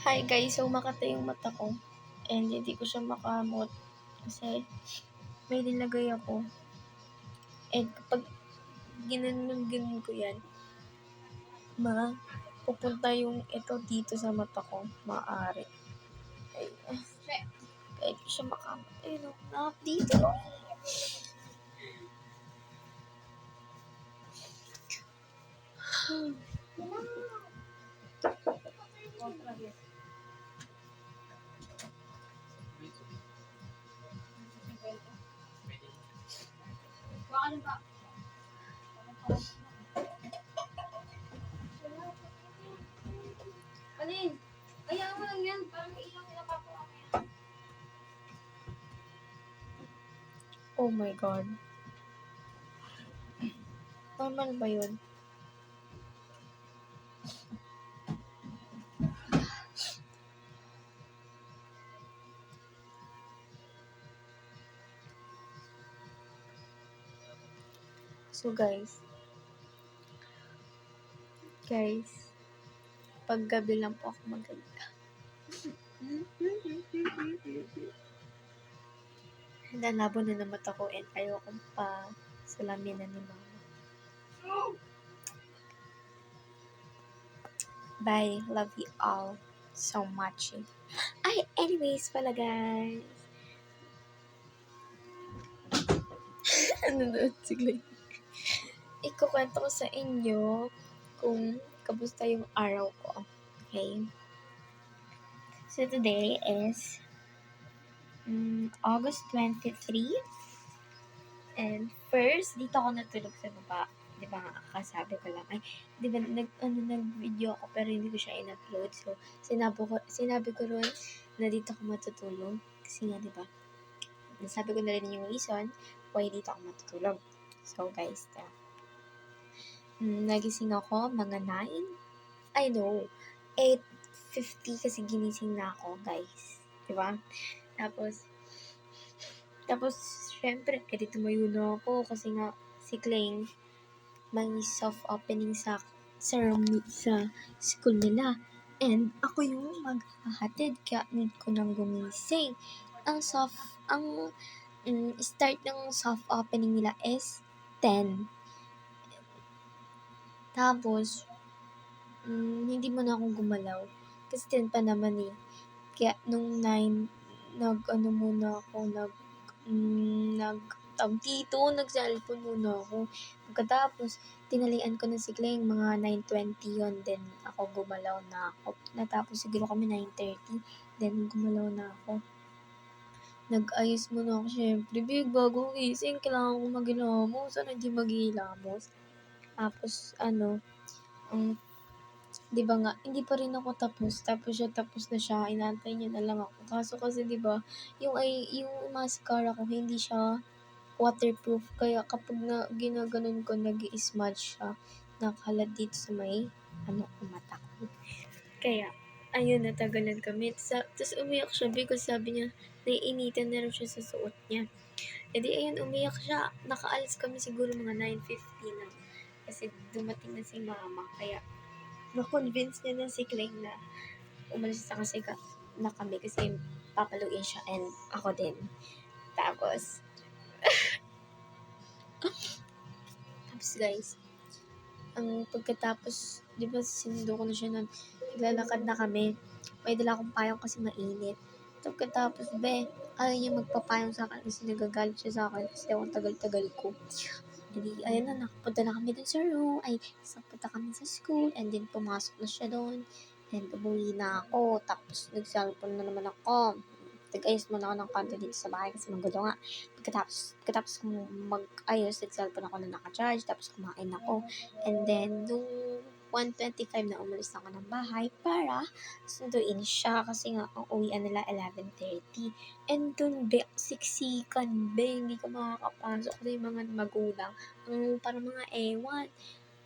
Hi guys, so makatay yung mata ko and hindi ko siya makamot kasi may nilagay ako. And kapag ginanon ko yan, pupunta yung ito dito sa mata ko, maaari. Ay, kahit ko siya makamot. Ayun o, dito. Alin? Kaya mo lang yan. Parang ilang napapawa mo yan. Oh my God. Normal ba yun? So guys, pag gabi lang po ako maganda. Nalabo na naman ako and ayoko pa salamin na ni mama. Bye. Love you all so much. Ay, anyways pala guys. Ano sigla? Ikukwento ko sa inyo kung kamusta yung araw ko. Okay? So today is August 23. And first, dito ako natulog sa baba. Di ba nga, kasabi ko lang. Ay, di ba, nag-video ako pero hindi ko siya in-upload. So, sinabi ko ron na dito ako matutulog. Kasi nga, di ba, nasabi ko na rin yung reason why dito ako matutulog. So, guys, nagising ako mga 9. I know, 8:50 kasi ginising na ako, guys. Di ba? Tapos, syempre, kasi tumayo na ako kasi nga, si Kling, may soft opening sa school nila. And ako yung maghahatid, kaya need ko nang gumising. Ang start ng soft opening nila is 10. Tapos, hindi mo na ako gumalaw. Kasi 10 pa naman eh. Kaya nung 9, nag-cellphone muna ako. Pagkatapos, tinalian ko na si Kleng, mga 9:20 yun. Then, ako gumalaw na ako. Natapos siguro kami 9:30. Then, gumalaw na ako. Nag-ayos muna ako, syempre. Bago gising, kailangan ko maghilamos. Ano, hindi maghilamos? Tapos, di ba nga, hindi pa rin ako tapos. Tapos na siya. Inaantay niya na lang ako. Kaso kasi, di ba, yung mascara ko, hindi siya waterproof. Kaya kapag ginaganon ko, nag-i-smudge siya. Nakalat dito sa may, mata ko. Kaya, ayun, natagalan kami. Tapos umiyak siya because sabi niya, naiinitan na rin siya sa suot niya. E di, ayun, umiyak siya. Nakaalis kami siguro mga 9:50 na. Kasi dumating na si mama. Kaya, na-convince niya na si Clay na umalis na kami kasi papaluin siya and ako din. Tapos guys, ang pagkatapos, di ba sinundo ko na siya nun, naglalakad na kami. May dala akong payong kasi mainit. Pagkatapos, ayaw niya magpapayong sa akin kasi nagagalit siya sa akin kasi ako tagal-tagal ko. Hindi, ayun na, nakapunta na kami dun sa room. Punta kami sa school and then pumasok na siya doon. And umuwi na ako. Tapos nag-cellphone na naman ako. Nag-ayos muna ako ng konti dito sa bahay kasi magulo nga. Pagkatapos kong mag-ayos, nag-cellphone ako na naka-charge. Tapos kumain ako. And then, nung 1:25 na umalis ako ng bahay para sunduin siya kasi nga ang uwian nila 11:30. And dun, siksikan, hindi ka makakapasok kasi yung mga magulang. Parang mga ewan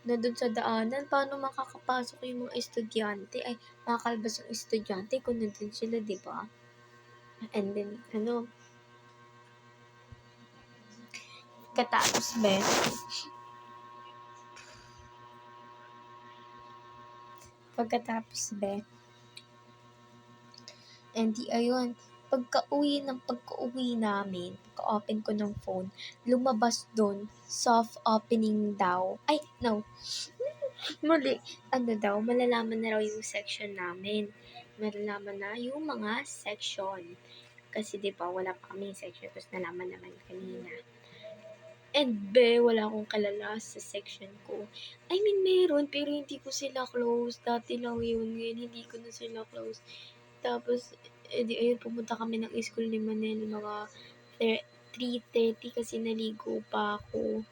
na dun sa daanan, paano makakapasok yung mga estudyante? Ay, makakalabas yung estudyante kung nandun sila, di ba? And then, katapos, pagkatapos, And di ayun, pagka-uwi namin, pagka-open ko ng phone, lumabas dun, soft opening daw. Ay, no. Mali. Ano daw, malalaman na raw yung section namin. Malalaman na yung mga section. Kasi di ba wala pa kaming section, tapos nalaman naman kanina. And wala akong kalala sa section ko. I mean, meron, pero hindi ko sila close. Dati lang yun, ngayon hindi ko na sila close. Tapos, di ayun, pumunta kami ng school ni Manel, mga 3:30 kasi naligo pa ako.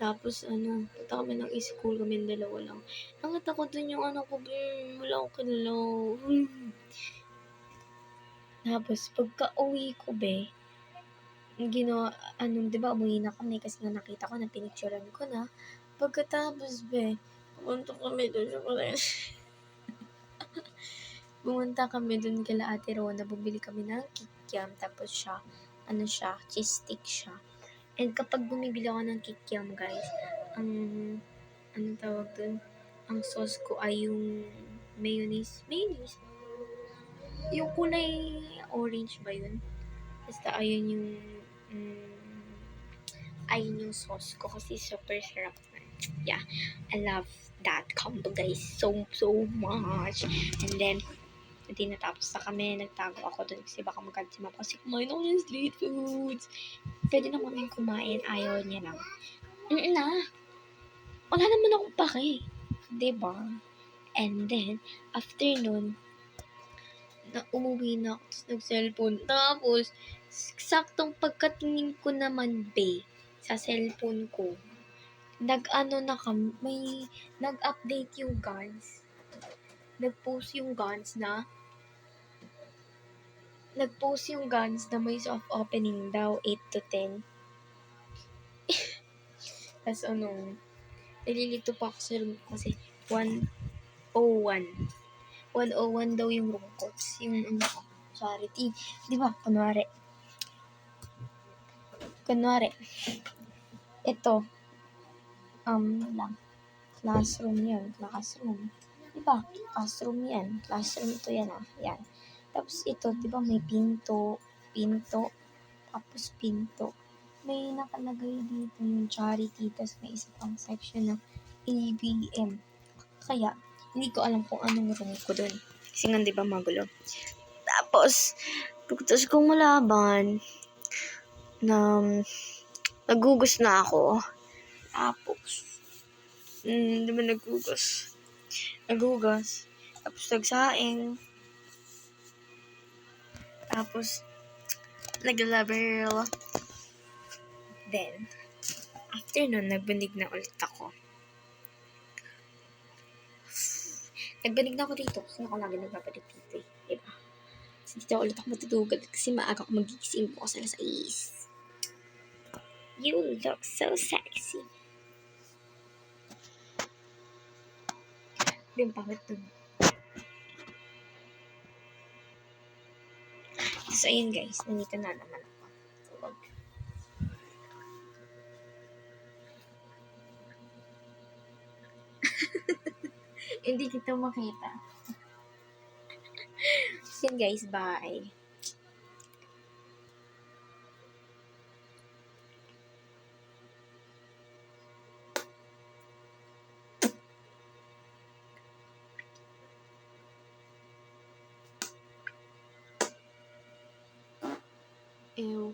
Tapos, punta kami ng school, kami dalawa lang. Nakita ko dun yung anak ko, wala akong kalala. Tapos, pagka-uwi ko, ginawa, di ba, umuwi na kami kasi nga nakita ko na pinicturean ko na. Pagkatapos, pumunta kami doon sa pumunta kami doon kila Ate Rona, bumili kami ng kikiam, tapos siya, cheese stick siya. And kapag bumibili ako ng kikiam, guys, anong tawag doon? Ang sauce ko ay yung mayonnaise. Yung kulay orange ba yun? Basta ayun yung sauce ko kasi super sarap na. Yeah, I love that combo, guys, so much. And then, hindi natapos na kami, nagtago ako doon kasi baka magkadima pa kasi kumain ako ng street foods. Pwede na kami kumain, ayaw niya lang. Wala naman akong pake. Diba? And then, after nun, umuwi na ako, tapos nag-cellphone. Tapos, saktong pagkatingin ko naman, sa cellphone ko, nag-update yung guns. Nag-post yung guns na may soft opening daw, 8 to 10. Tapos nalilito pa ako sa room kasi 101. 101 daw yung room ko. Yung charity. Di ba? Kunwari, ito, classroom yan. Di ba? Classroom yan. Classroom ito yan, Yan. Tapos ito, di ba may pinto, tapos pinto. May nakalagay dito yung charity, tapos may isa pang section na ABM. Kaya, hindi ko alam kung anong room ko dun. Kasi nga, di ba, magulo. Tapos, pagkatapos kong malaban, nagugus na ako. Tapos, di ba nagugas? Tapos, nagsaing. Tapos, naglabaril. Then, after nun, nagbandig na ulit ako. Nagbanig na ako dito kasi ako lagi nagbabanig dito diba? Kasi dito ulit ako matutugad kasi maaga ako magising po sa 6. You look so sexy. Yung pangit dun. So, ayun guys, nandito na naman ako. Hindi kita makita. So, yun guys, bye. Ew.